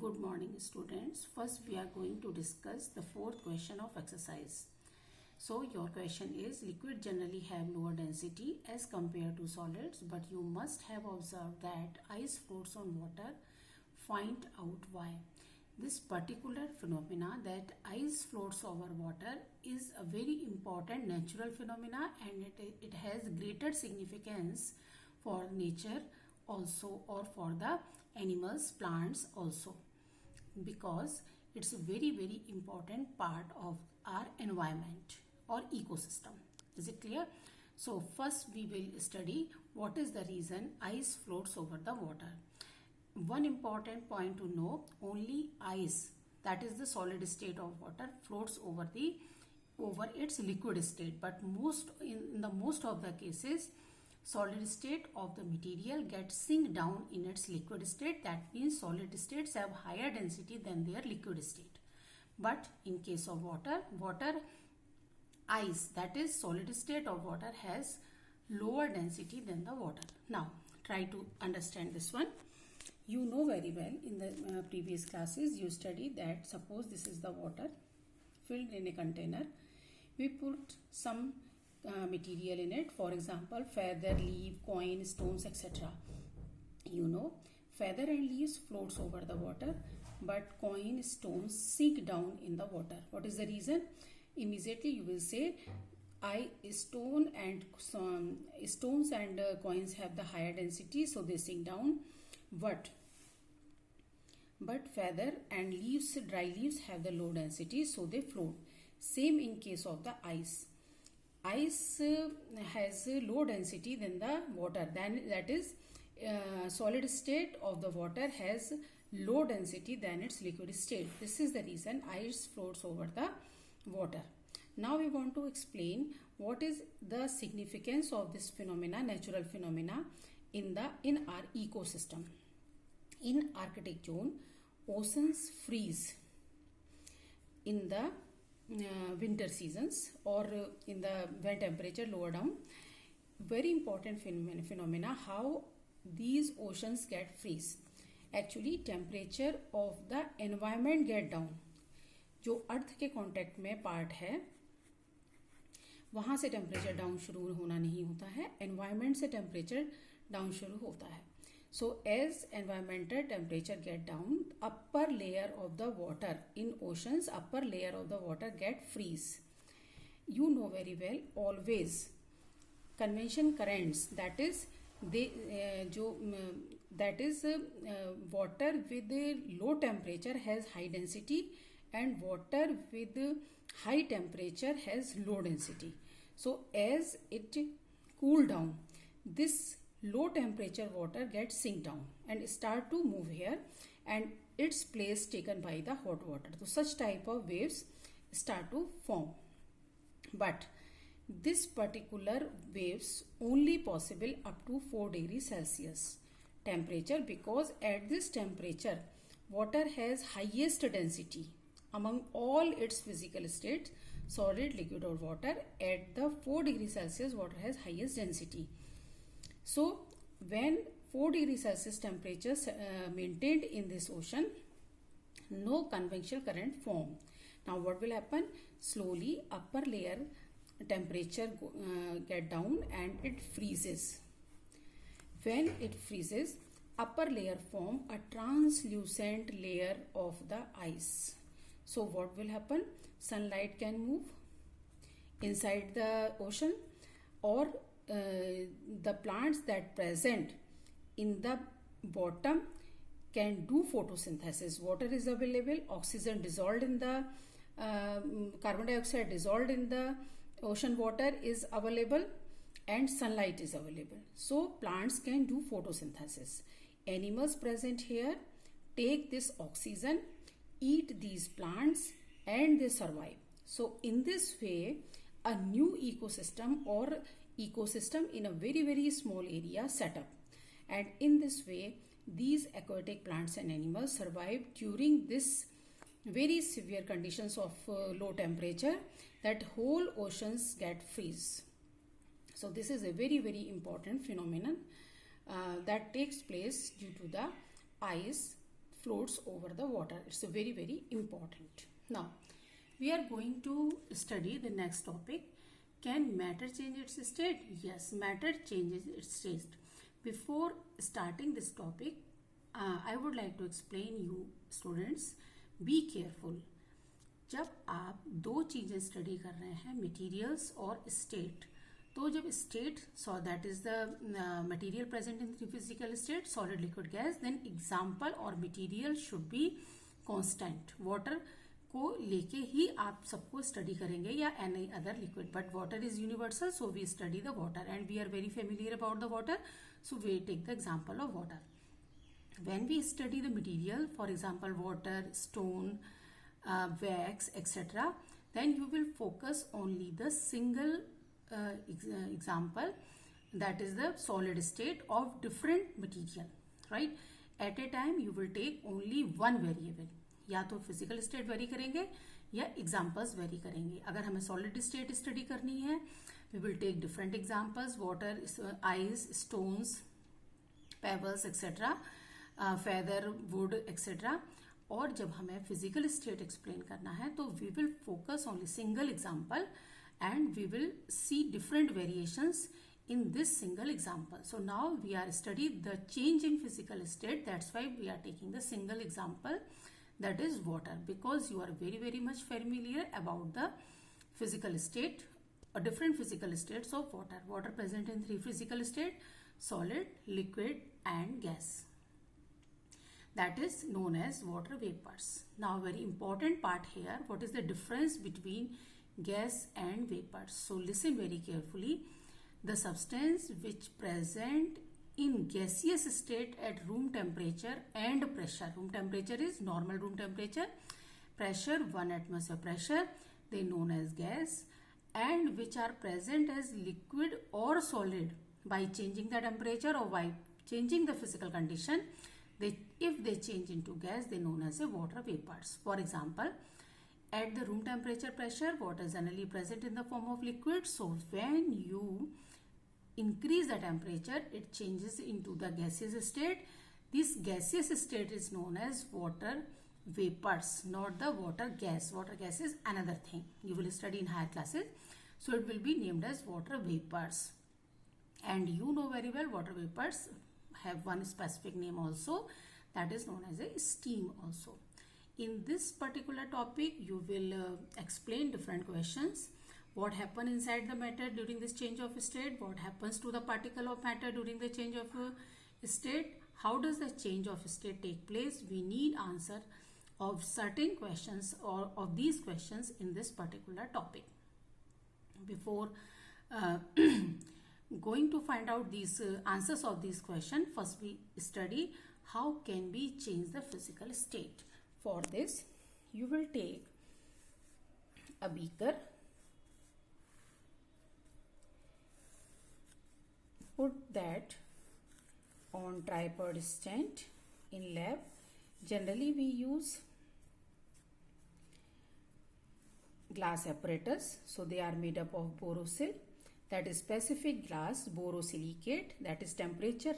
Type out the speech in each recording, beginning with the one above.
Good morning students. First we are going to discuss the fourth question of exercise. So your question is, liquid generally have lower density as compared to solids, but you must have observed that ice floats on water. Find out why. This particular phenomena that ice floats over water is a very important natural phenomena, and it has greater significance for nature also, or for the animals, plants also, because it's a very important part of our environment or ecosystem. Is it clear? So first we will study what is the reason ice floats over the water. One important point to know, only ice, that is the solid state of water, floats over its liquid state, but in the most of the cases solid state of the material gets sink down in its liquid state. That means solid states have higher density than their liquid state. But in case of water, ice, that is solid state of water, has lower density than the water. Now try to understand this one. You know very well, in the previous classes you studied that suppose this is the water filled in a container. We put some material in it, for example feather, leaf, coin, stones, etc. You know, feather and leaves floats over the water, but coin, stones sink down in the water. What is the reason? Immediately you will say stones and coins have the higher density, so they sink down. But feather and leaves, dry leaves, have the low density, so they float. Same in case of the ice. Ice has low density than the water. That is, solid state of the water has low density than its liquid state. This is the reason ice floats over the water. Now we want to explain what is the significance of this phenomena, natural phenomena, in our ecosystem. In Arctic zone, oceans freeze in the winter seasons, or in the when temperature lower down. Very important phenomena how these oceans get freeze. Actually temperature of the environment get down. जो अर्थ के contact में part है वहां से temperature down शुरू होना नहीं होता है, एनवायरमेंट से टेम्परेचर डाउन शुरू होता है. So as environmental temperature get down, upper layer of the water in oceans, upper layer of the water get freeze. You know very well, always convection currents, that is water with low temperature has high density, and water with high temperature has low density. So as it cool down, this low temperature water gets sink down and start to move here, and its place taken by the hot water. So such type of waves start to form. But this particular waves only possible up to 4 degrees Celsius temperature, because at this temperature water has highest density among all its physical states, solid, liquid or water. At the 4 degrees Celsius water has highest density. So when 4 degrees Celsius temperature maintained in this ocean, no convectional current form. Now what will happen? Slowly upper layer temperature get down and it freezes. When it freezes, upper layer form a translucent layer of the ice. So what will happen? Sunlight can move inside the ocean, or the plants that present in the bottom can do photosynthesis. Water is available, oxygen dissolved in the carbon dioxide dissolved in the ocean water is available, and sunlight is available. So plants can do photosynthesis. Animals present here take this oxygen, eat these plants, and they survive. So in this way, a new ecosystem or ecosystem in a very small area set up, and in this way these aquatic plants and animals survive during this very severe conditions of low temperature, that whole oceans get freeze. So this is a very important phenomenon that takes place due to the ice floats over the water. It's a very, very important. Now, we are going to study the next topic. Can matter change its state? Yes, matter changes its state. Before starting this topic, I would like to explain you students, be careful. जब आप दो चीज़ें study कर रहे हैं, materials और state, तो जब state that is the material present in three physical state, solid, liquid, gas, then example और material should be constant. Water को लेके ही आप सबको स्टडी करेंगे या any other liquid, but water is universal, so we study the water and we are very familiar about the water, so we take the example of water. When we study the material, for example water, stone, wax, etc., then you will focus only the single example, that is the solid state of different material, right? At a time you will take only one variable. या तो physical state very करेंगे या examples very करेंगे. अगर हमें solid state study करनी है, we will take different examples, water, ice, stones, pebbles, etcetera, feather, wood, etcetera. और जब हमें फिजिकल स्टेट एक्सप्लेन करना है तो we will focus only single example and we will see different variations in this single example. So now we are studying the change in physical state. That's why we are taking the single example, that is water, because you are very, very much familiar about the physical state or different physical states of water. Water present in three physical state: solid, liquid and gas. That is known as water vapors. Now very important part here, what is the difference between gas and vapors? So listen very carefully. The substance which present in gaseous state at room temperature and pressure. Room temperature is normal room temperature. Pressure 1 atmosphere pressure, they known as gas, and which are present as liquid or solid by changing the temperature or by changing the physical condition. If they change into gas, they known as a water vapors. For example, at the room temperature pressure, water is generally present in the form of liquid. So when you increase the temperature, it changes into the gaseous state. This gaseous state is known as water vapors, not the water gas. Water gas is another thing you will study in higher classes. So it will be named as water vapors. And you know very well water vapors have one specific name also, that is known as a steam also. In this particular topic, you will explain different questions. What happens inside the matter during this change of state? What happens to the particle of matter during the change of state? How does the change of state take place? We need answer of certain questions or of these questions in this particular topic. Before going to find out these answers of these questions, first we study how can we change the physical state. For this, you will take a beaker, put that on tripod stand. In lab, generally we use glass apparatus, so they are made up of borosil, that is specific glass, borosilicate, that is temperature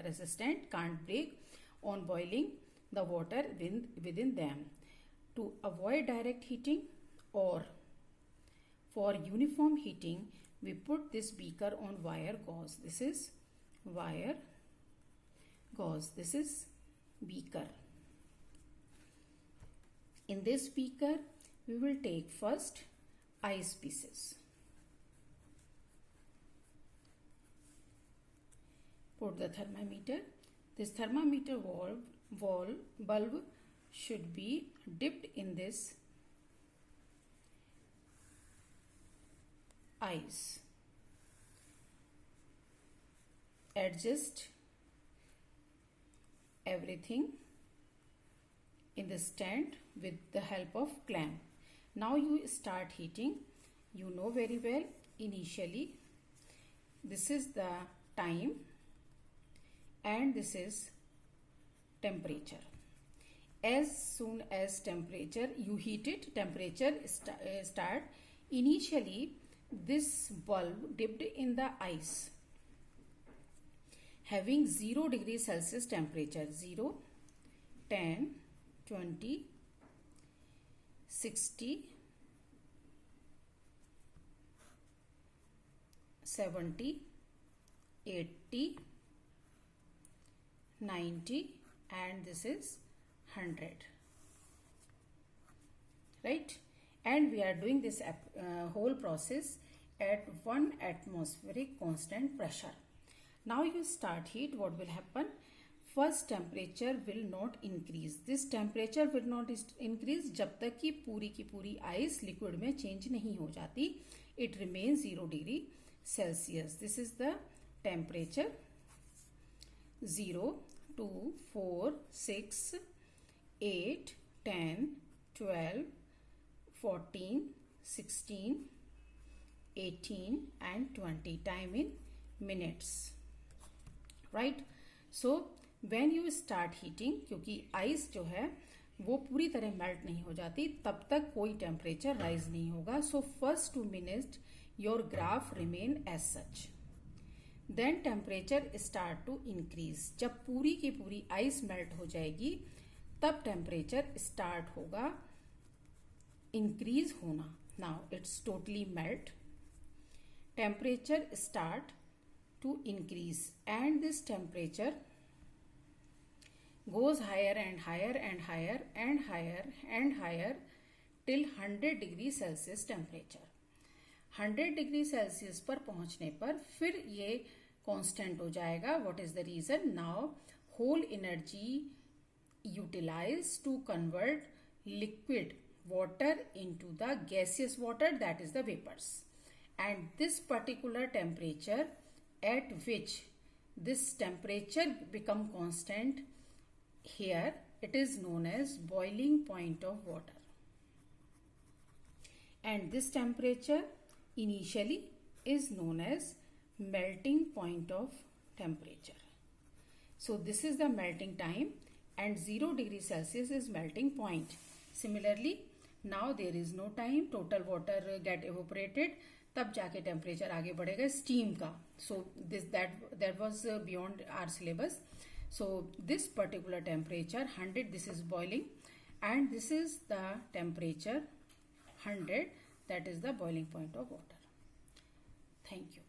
resistant, can't break on boiling the water within them. To avoid direct heating or for uniform heating, we put this beaker on wire gauze. This is wire gauze. This is beaker. In this beaker, we will take first ice pieces. Put the thermometer. This thermometer bulb should be dipped in this ice. Adjust everything in the stand with the help of clamp. Now you start heating. You know very well, initially this is the time and this is temperature. As soon as temperature you heat it, temperature start. Initially this bulb dipped in the ice having 0 degree Celsius temperature, 0 10, 20, 60, 70, 80, 90, and this is 100, right? And we are doing this whole process at 1 atmospheric constant pressure. Now you start heat, what will happen? First temperature will not increase. This temperature will not increase जब तक कि पूरी ice liquid में change नहीं हो जाती. It remains 0 degree Celsius. This is the temperature. 0, 2, 4, 6, 8, 10, 12, 14, 16, 18 and 20. Time in minutes, right? So when you start heating, क्योंकि ice जो है वो पूरी तरह मेल्ट नहीं हो जाती, तब तक कोई टेम्परेचर राइज नहीं होगा. So first 2 minutes your graph remain as such. Then temperature start to increase. जब पूरी की पूरी आइस मेल्ट हो जाएगी तब टेम्परेचर स्टार्ट होगा इंक्रीज होना. Now it's totally melt. Temperature start to increase and this temperature goes higher and higher and higher and higher and higher till 100 degree Celsius temperature. 100 degree Celsius पर पहुंचने पर फिर ये कांस्टेंट हो जाएगा. What is the reason? Now whole energy utilized to convert liquid water into the gaseous water, that is the vapors. And this particular temperature at which this temperature become constant, here it is known as boiling point of water. And this temperature initially is known as melting point of temperature. So this is the melting time and 0 degree Celsius is melting point. Similarly, now there is no time, total water get evaporated, तब जाके temperature आगे बढ़ेगा steam का. So this that was beyond our syllabus. So this particular temperature 100, this is boiling and this is the temperature 100, that is the boiling point of water. Thank you.